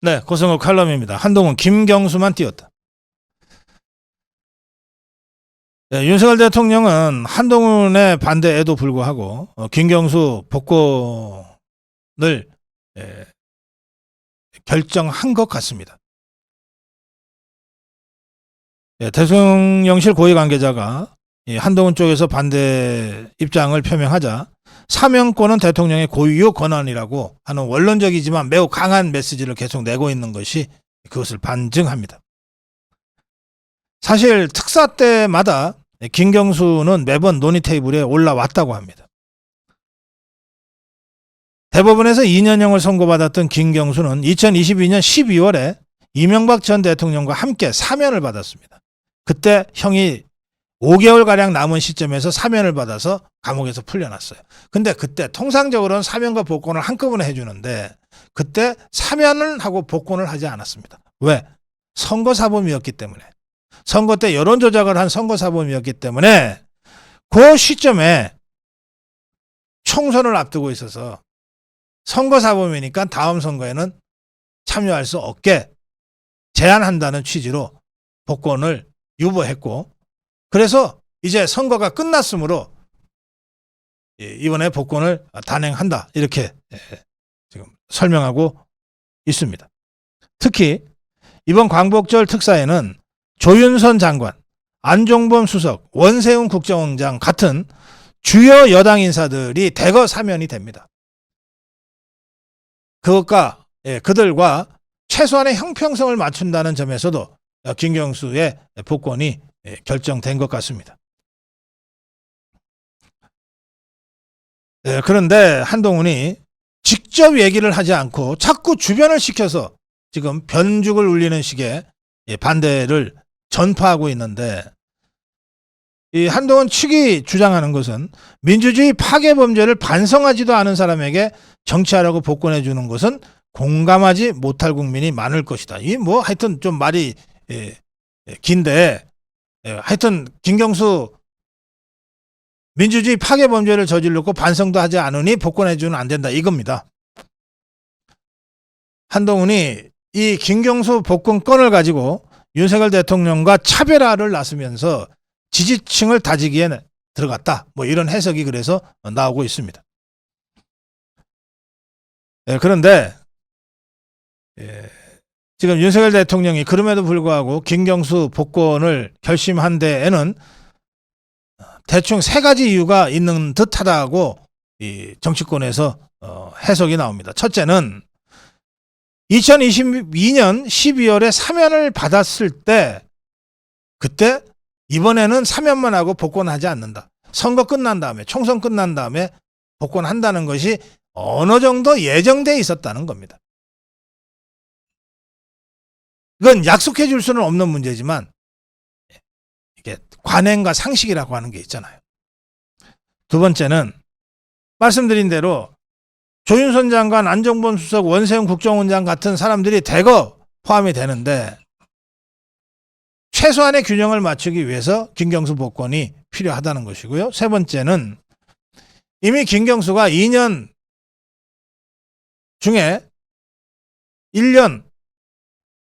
네, 고성호 칼럼입니다. 한동훈, 김경수만 띄웠다. 네, 윤석열 대통령은 한동훈의 반대에도 불구하고 김경수 복권을 결정한 것 같습니다. 대통령실 고위 관계자가 한동훈 쪽에서 반대 입장을 표명하자 사면권은 대통령의 고유 권한이라고 하는 원론적이지만 매우 강한 메시지를 계속 내고 있는 것이 그것을 반증합니다. 사실 특사 때마다 김경수는 매번 논의 테이블에 올라왔다고 합니다. 대법원에서 2년형을 선고받았던 김경수는 2022년 12월에 이명박 전 대통령과 함께 사면을 받았습니다. 그때 형이 5개월가량 남은 시점에서 사면을 받아서 감옥에서 풀려났어요. 근데 그때 통상적으로는 사면과 복권을 한꺼번에 해주는데 그때 사면을 하고 복권을 하지 않았습니다. 왜? 선거사범이었기 때문에. 선거 때 여론조작을 한 선거사범이었기 때문에 그 시점에 총선을 앞두고 있어서 선거사범이니까 다음 선거에는 참여할 수 없게 제한한다는 취지로 복권을 유보했고, 그래서 이제 선거가 끝났으므로 이번에 복권을 단행한다, 이렇게 지금 설명하고 있습니다. 특히 이번 광복절 특사에는 조윤선 장관, 안종범 수석, 원세훈 국정원장 같은 주요 여당 인사들이 대거 사면이 됩니다. 그들과 최소한의 형평성을 맞춘다는 점에서도 김경수의 복권이 결정된 것 같습니다. 그런데 한동훈이 직접 얘기를 하지 않고 자꾸 주변을 시켜서 지금 변죽을 울리는 식의 반대를 전파하고 있는데, 이 한동훈 측이 주장하는 것은 민주주의 파괴 범죄를 반성하지도 않은 사람에게 정치하라고 복권해 주는 것은 공감하지 못할 국민이 많을 것이다. 이 뭐 하여튼 좀 말이 긴데, 하여튼 김경수 민주주의 파괴 범죄를 저질렀고 반성도 하지 않으니 복권해 주는 안 된다, 이겁니다. 한동훈이 이 김경수 복권 건을 가지고 윤석열 대통령과 차별화를 나서면서 지지층을 다지기에 들어갔다, 뭐 이런 해석이 그래서 나오고 있습니다. 그런데 지금 윤석열 대통령이 그럼에도 불구하고 김경수 복권을 결심한 데에는 대충 세 가지 이유가 있는 듯하다고 이 정치권에서 해석이 나옵니다. 첫째는 2022년 12월에 사면을 받았을 때, 그때 이번에는 사면만 하고 복권하지 않는다, 선거 끝난 다음에, 총선 끝난 다음에 복권한다는 것이 어느 정도 예정돼 있었다는 겁니다. 이건 약속해 줄 수는 없는 문제지만 이게 관행과 상식이라고 하는 게 있잖아요. 두 번째는 말씀드린 대로 조윤선 장관, 안종범 수석, 원세훈 국정원장 같은 사람들이 대거 포함이 되는데 최소한의 균형을 맞추기 위해서 김경수 복권이 필요하다는 것이고요. 세 번째는 이미 김경수가 2년 중에 1년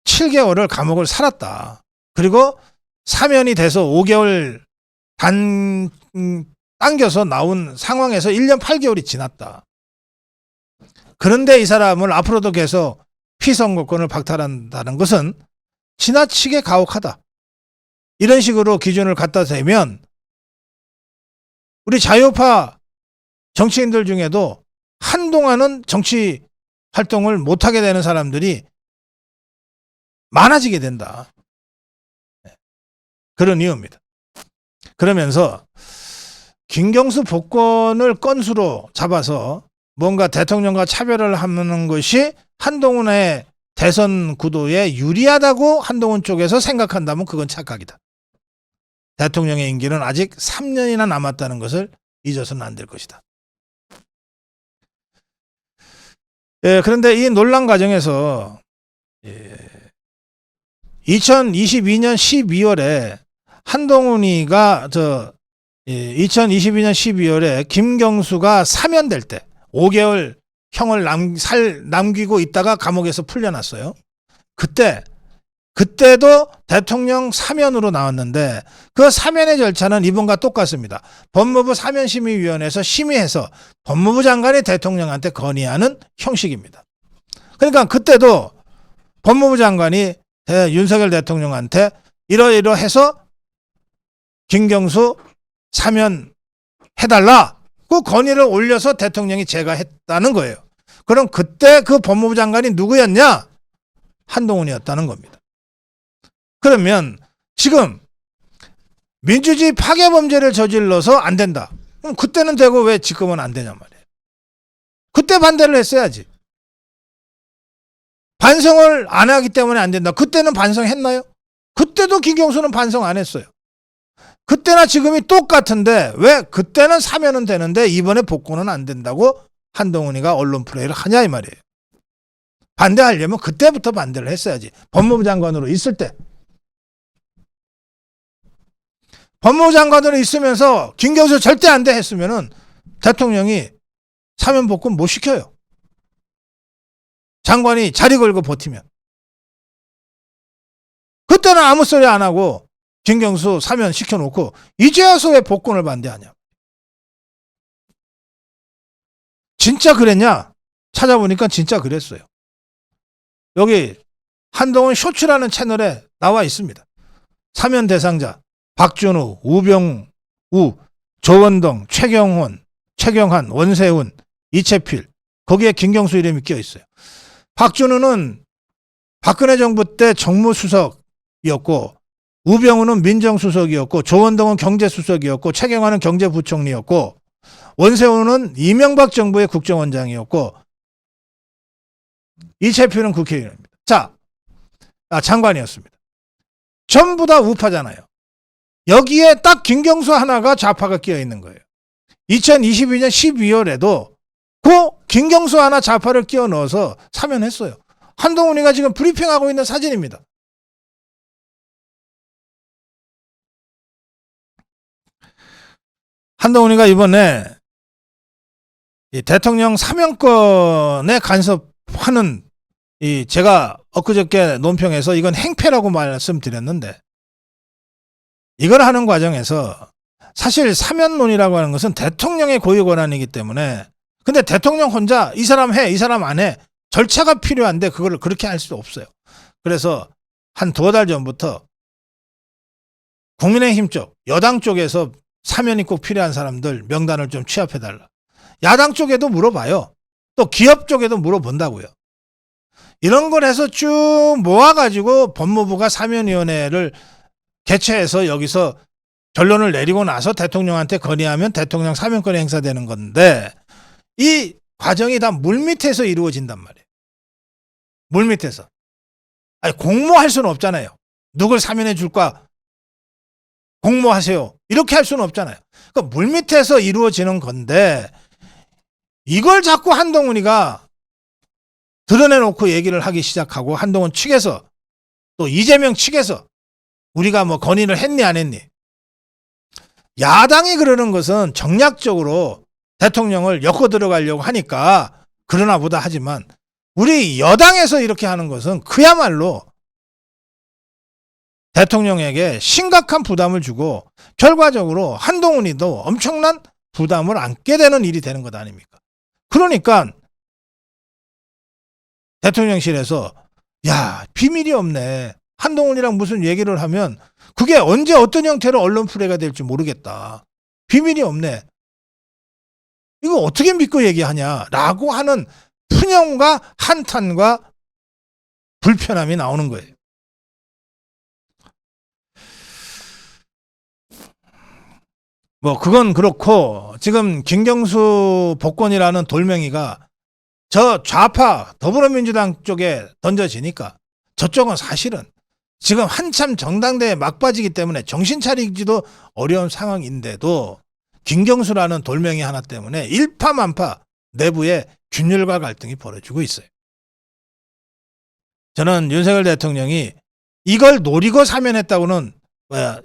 7개월을 감옥을 살았다. 그리고 사면이 돼서 5개월 당겨서 나온 상황에서 1년 8개월이 지났다. 그런데 이 사람을 앞으로도 계속 피선거권을 박탈한다는 것은 지나치게 가혹하다, 이런 식으로 기준을 갖다 대면 우리 자유파 정치인들 중에도 한동안은 정치 활동을 못하게 되는 사람들이 많아지게 된다, 그런 이유입니다. 그러면서 김경수 복권을 건수로 잡아서 뭔가 대통령과 차별을 하는 것이 한동훈의 대선 구도에 유리하다고 한동훈 쪽에서 생각한다면 그건 착각이다. 대통령의 임기는 아직 3년이나 남았다는 것을 잊어서는 안 될 것이다. 그런데 이 논란 과정에서 2022년 12월에 한동훈이가 2022년 12월에 김경수가 사면될 때 5개월 형을 남기고 있다가 감옥에서 풀려났어요. 그때도 대통령 사면으로 나왔는데 그 사면의 절차는 이번과 똑같습니다. 법무부 사면심의위원회에서 심의해서 법무부 장관이 대통령한테 건의하는 형식입니다. 그러니까 그때도 법무부 장관이 윤석열 대통령한테 이러이러해서 김경수 사면해달라 그 건의를 올려서 대통령이 제거했다는 거예요. 그럼 그때 그 법무부 장관이 누구였냐? 한동훈이었다는 겁니다. 그러면 지금 민주주의 파괴 범죄를 저질러서 안 된다. 그럼 그때는 되고 왜 지금은 안 되냔 말이에요. 그때 반대를 했어야지. 반성을 안 하기 때문에 안 된다. 그때는 반성했나요? 그때도 김경수는 반성 안 했어요. 그때나 지금이 똑같은데 왜 그때는 사면은 되는데 이번에 복권은 안 된다고 한동훈이가 언론 플레이를 하냐 이 말이에요. 반대하려면 그때부터 반대를 했어야지. 법무부 장관으로 있을 때. 법무부 장관으로 있으면서 김경수 절대 안 돼 했으면은 대통령이 사면 복권 못 시켜요. 장관이 자리 걸고 버티면. 그때는 아무 소리 안 하고 김경수 사면 시켜놓고 이제 와서 왜 복권을 반대하냐. 진짜 그랬냐? 찾아보니까 진짜 그랬어요. 여기 한동훈 쇼츠라는 채널에 나와 있습니다. 사면 대상자 박준우, 우병우, 조원동, 최경환, 원세훈, 이채필 거기에 김경수 이름이 끼어 있어요. 박준우는 박근혜 정부 때 정무수석이었고 우병우는 민정수석이었고 조원동은 경제수석이었고 최경환은 경제부총리였고 원세훈은 이명박 정부의 국정원장이었고 이채필은 국회의원입니다. 장관이었습니다. 전부 다 우파잖아요. 여기에 딱 김경수 하나가 좌파가 끼어 있는 거예요. 2022년 12월에도 그 김경수 하나 좌파를 끼워 넣어서 사면했어요. 한동훈이가 지금 브리핑하고 있는 사진입니다. 한동훈이가 이번에 이 대통령 사면권에 간섭하는 제가 엊그저께 논평에서 이건 행패라고 말씀드렸는데 이걸 하는 과정에서 사실 사면론이라고 하는 것은 대통령의 고유 권한이기 때문에 근데 대통령 혼자 이 사람 해, 이 사람 안 해 절차가 필요한데 그걸 그렇게 할 수 없어요. 그래서 한 2달 전부터 국민의힘 쪽, 여당 쪽에서 사면이 꼭 필요한 사람들 명단을 좀 취합해달라. 야당 쪽에도 물어봐요. 또 기업 쪽에도 물어본다고요. 이런 걸 해서 쭉 모아가지고 법무부가 사면위원회를 개최해서 여기서 결론을 내리고 나서 대통령한테 건의하면 대통령 사면권이 행사되는 건데 이 과정이 다 물밑에서 이루어진단 말이에요. 물밑에서. 아니 공모할 수는 없잖아요. 누굴 사면해 줄까? 공모하세요. 이렇게 할 수는 없잖아요. 그러니까 물밑에서 이루어지는 건데 이걸 자꾸 한동훈이가 드러내놓고 얘기를 하기 시작하고 한동훈 측에서 또 이재명 측에서 우리가 뭐 건의를 했니 안 했니? 야당이 그러는 것은 정략적으로 대통령을 엮어 들어가려고 하니까 그러나 보다 하지만 우리 여당에서 이렇게 하는 것은 그야말로 대통령에게 심각한 부담을 주고 결과적으로 한동훈이도 엄청난 부담을 안게 되는 일이 되는 것 아닙니까? 그러니까 대통령실에서 야 비밀이 없네. 한동훈이랑 무슨 얘기를 하면 그게 언제 어떤 형태로 언론 플레이가 될지 모르겠다. 비밀이 없네. 이거 어떻게 믿고 얘기하냐라고 하는 푸념과 한탄과 불편함이 나오는 거예요. 뭐 그건 그렇고 지금 김경수 복권이라는 돌멩이가 저 좌파 더불어민주당 쪽에 던져지니까 저쪽은 사실은 지금 한참 정당대회 막바지기 때문에 정신 차리기도 어려운 상황인데도 김경수라는 돌멩이 하나 때문에 일파만파 내부에 균열과 갈등이 벌어지고 있어요. 저는 윤석열 대통령이 이걸 노리고 사면했다고는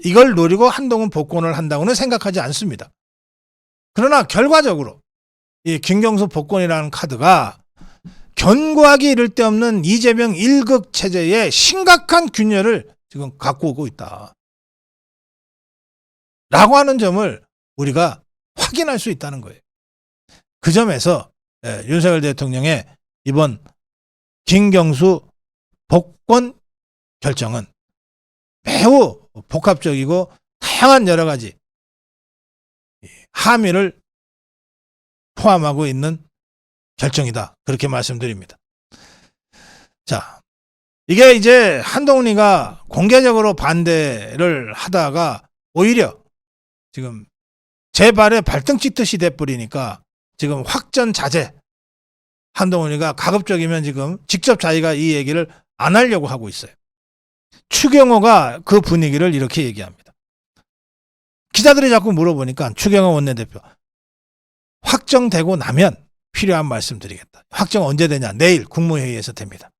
이걸 노리고 한동훈 복권을 한다고는 생각하지 않습니다. 그러나 결과적으로 이 김경수 복권이라는 카드가 견고하기 이를 데 없는 이재명 1급 체제에 심각한 균열을 지금 갖고 오고 있다. 라고 하는 점을 우리가 확인할 수 있다는 거예요. 그 점에서 윤석열 대통령의 이번 김경수 복권 결정은 매우 복합적이고 다양한 여러 가지 함의를 포함하고 있는 결정이다. 그렇게 말씀드립니다. 자, 이게 이제 한동훈이가 공개적으로 반대를 하다가 오히려 지금 제 발에 발등 찍듯이 돼버리니까 지금 확전 자제. 한동훈이가 가급적이면 지금 직접 자기가 이 얘기를 안 하려고 하고 있어요. 추경호가 그 분위기를 이렇게 얘기합니다. 기자들이 자꾸 물어보니까 추경호 원내대표 확정되고 나면 필요한 말씀 드리겠다. 확정 언제 되냐? 내일 국무회의에서 됩니다.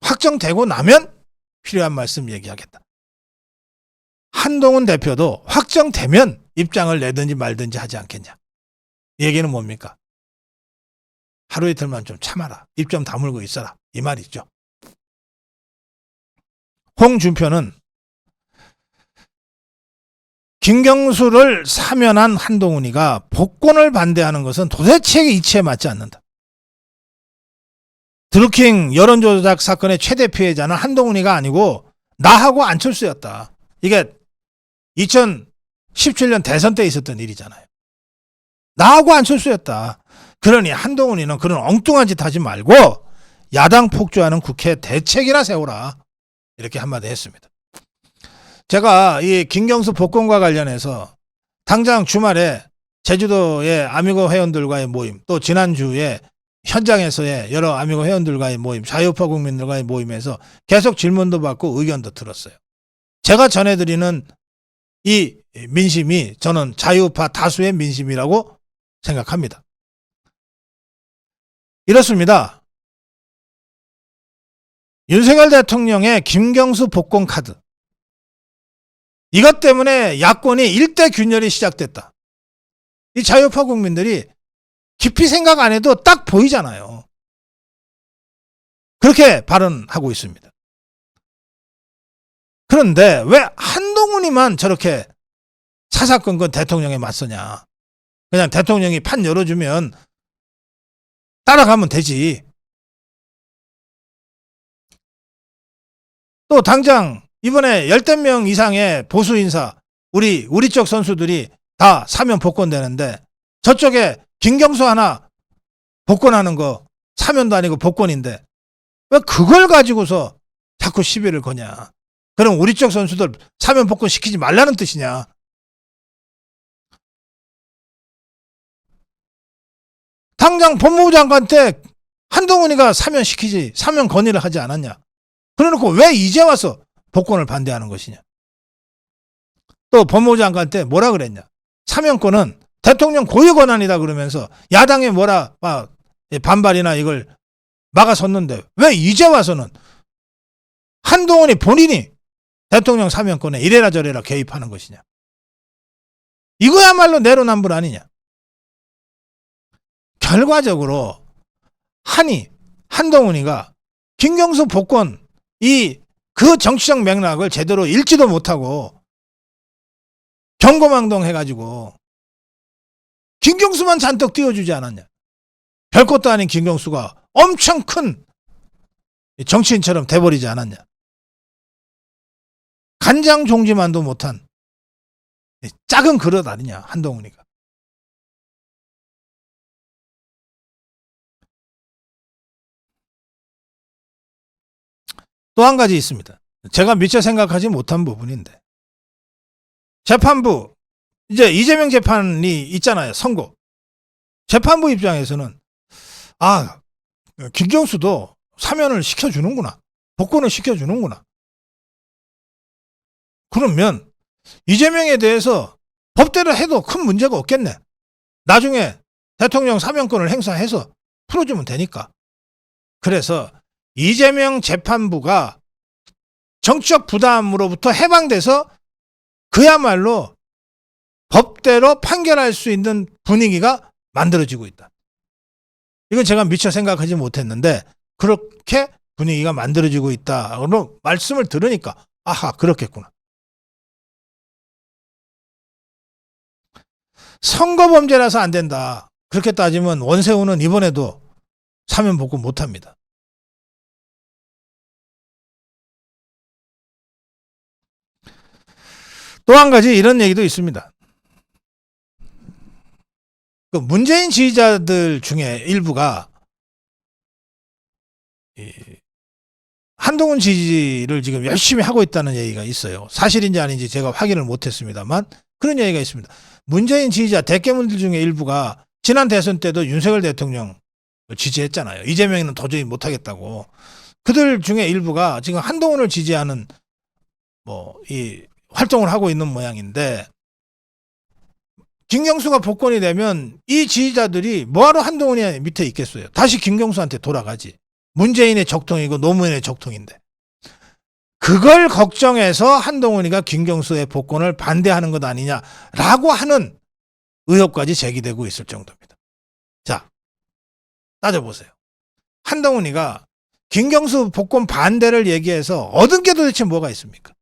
확정되고 나면 필요한 말씀 얘기하겠다. 한동훈 대표도 확정되면 입장을 내든지 말든지 하지 않겠냐. 이 얘기는 뭡니까? 하루 이틀만 좀 참아라. 입 좀 다물고 있어라. 이 말이죠. 홍준표는 김경수를 사면한 한동훈이가 복권을 반대하는 것은 도대체 이치에 맞지 않는다. 드루킹 여론조작 사건의 최대 피해자는 한동훈이가 아니고 나하고 안철수였다. 이게 2017년 대선 때 있었던 일이잖아요. 나하고 안철수였다. 그러니 한동훈이는 그런 엉뚱한 짓 하지 말고 야당 폭주하는 국회 대책이나 세우라. 이렇게 한마디 했습니다. 제가 이 김경수 복권과 관련해서 당장 주말에 제주도의 아미고 회원들과의 모임, 또 지난주에 현장에서의 여러 아미고 회원들과의 모임, 자유우파 국민들과의 모임에서 계속 질문도 받고 의견도 들었어요. 제가 전해드리는 이 민심이 저는 자유우파 다수의 민심이라고 생각합니다. 이렇습니다. 윤석열 대통령의 김경수 복권 카드. 이것 때문에 야권이 일대 균열이 시작됐다. 이 자유파 국민들이 깊이 생각 안 해도 딱 보이잖아요. 그렇게 발언하고 있습니다. 그런데 왜 한동훈이만 저렇게 사사건건 대통령에 맞서냐. 그냥 대통령이 판 열어주면 따라가면 되지. 또 당장 이번에 10명 이상의 보수 인사, 우리 쪽 선수들이 다 사면 복권되는데 저쪽에 김경수 하나 복권하는 거 사면도 아니고 복권인데 왜 그걸 가지고서 자꾸 시비를 거냐. 그럼 우리 쪽 선수들 사면 복권 시키지 말라는 뜻이냐. 당장 법무부 장관 때 한동훈이가 사면 시키지, 사면 건의를 하지 않았냐. 그래놓고 왜 이제 와서 복권을 반대하는 것이냐. 또 법무부 장관 때 뭐라 그랬냐. 사면권은 대통령 고유 권한이다 그러면서 야당에 뭐라 반발이나 이걸 막아섰는데 왜 이제 와서는 한동훈이 본인이 대통령 사면권에 이래라 저래라 개입하는 것이냐. 이거야말로 내로남불 아니냐. 결과적으로 한동훈이가 김경수 복권 그 정치적 맥락을 제대로 읽지도 못하고 경고망동 해가지고 김경수만 잔뜩 띄워주지 않았냐. 별것도 아닌 김경수가 엄청 큰 정치인처럼 돼버리지 않았냐. 간장 종지만도 못한 작은 그릇 아니냐 한동훈이가. 또 한 가지 있습니다. 제가 미처 생각하지 못한 부분인데 재판부 이제 이재명 재판이 있잖아요. 선고. 재판부 입장에서는 김경수도 사면을 시켜주는구나. 복권을 시켜주는구나. 그러면 이재명에 대해서 법대로 해도 큰 문제가 없겠네. 나중에 대통령 사면권을 행사해서 풀어주면 되니까. 그래서 이재명 재판부가 정치적 부담으로부터 해방돼서 그야말로 법대로 판결할 수 있는 분위기가 만들어지고 있다. 이건 제가 미처 생각하지 못했는데 그렇게 분위기가 만들어지고 있다. 말씀을 들으니까 아하, 그렇겠구나. 선거범죄라서 안 된다. 그렇게 따지면 원세훈은 이번에도 사면 복구 못합니다. 또 한 가지 이런 얘기도 있습니다. 그 문재인 지지자들 중에 일부가 한동훈 지지를 지금 열심히 하고 있다는 얘기가 있어요. 사실인지 아닌지 제가 확인을 못했습니다만 그런 얘기가 있습니다. 문재인 지지자 대깨문들 중에 일부가 지난 대선 때도 윤석열 대통령 지지했잖아요. 이재명이는 도저히 못하겠다고. 그들 중에 일부가 지금 한동훈을 지지하는 이 활동을 하고 있는 모양인데, 김경수가 복권이 되면 이 지지자들이 뭐하러 한동훈이 밑에 있겠어요. 다시 김경수한테 돌아가지. 문재인의 적통이고 노무현의 적통인데. 그걸 걱정해서 한동훈이가 김경수의 복권을 반대하는 것 아니냐라고 하는 의혹까지 제기되고 있을 정도입니다. 자, 따져보세요. 한동훈이가 김경수 복권 반대를 얘기해서 얻은 게 도대체 뭐가 있습니까?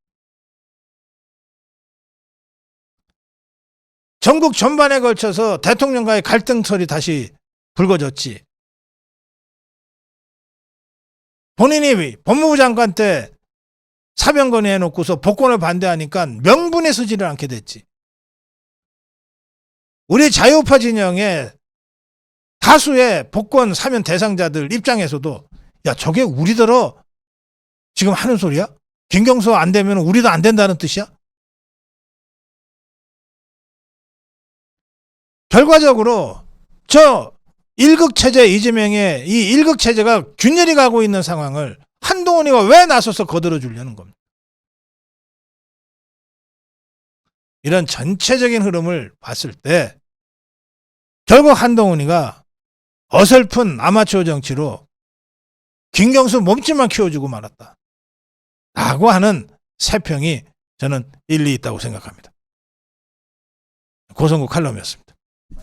전국 전반에 걸쳐서 대통령과의 갈등설이 다시 불거졌지. 본인이 법무부 장관 때 사면 건의해놓고서 복권을 반대하니까 명분에 서지를 않게 됐지. 우리 자유우파 진영의 다수의 복권 사면 대상자들 입장에서도 야, 저게 우리더러 지금 하는 소리야? 김경수 안 되면 우리도 안 된다는 뜻이야? 결과적으로 저 1극 체제 이재명의 이 1극 체제가 균열이 가고 있는 상황을 한동훈이가 왜 나서서 거들어 주려는 겁니다. 이런 전체적인 흐름을 봤을 때 결국 한동훈이가 어설픈 아마추어 정치로 김경수 몸집만 키워주고 말았다. 라고 하는 세평이 저는 일리 있다고 생각합니다. 고성국 칼럼이었습니다.